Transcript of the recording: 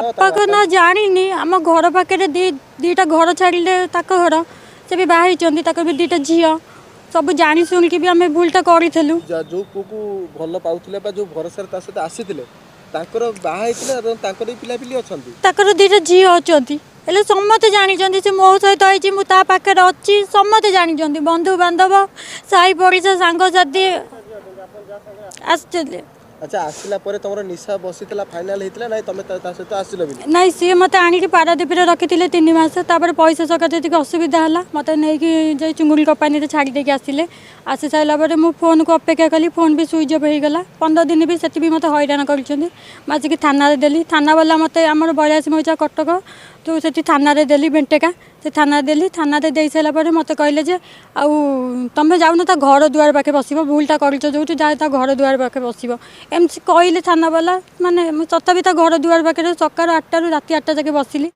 ବାପା को ना जानी आम घर पाखे दीटा घर छाड़े ताक घर से भी बाहर भी दीटा झी सब जानी शुणिकी भी आम भूलटा करूँ जो पुओ को भल पाउथिले बा जो भरोसा ता सहित आसीथिले तांकर बाहा हेतिले एवं तांकर पिलापिली अछंती ताकर दीटा झी अच्छा हेले समस्ते जानी से मो सहित आई मुझे पाखे अच्छी समस्ते जानी बंधु बांधव साई पड़िशा सांगसाथी आसते अच्छा आसिला परे तमरो निशा बसितला फाइनल हेतिला नै तमे ता सहित आसिलो भी नहीं सी मत आनिक पारादीप रखी 3 मास पैसा सकाशे टी असुविधा है मत नहीं चुंगुड़ी कंपानी छाड़ी देके आसिले आसी सारा मुझे फोन को अपेक्षा कली फोन भी स्विच अफ हो गला 15 दिन भी से भी मत हैरान कर थाना देली थाना वाला मत आम 82 मईचा कटक तो से थाना देली बेंटेका से थाना देली थाना दे सारापर मत कहले जे आउ तुम जाऊन ता घर दुआर पाखे बस भूलटा कर जो जा घर दुआर पाखे बस एमती कहले थाना वाला माने तथापि घर दुआर पाखे सकाल 8 रू राति 8 जाके बसिली।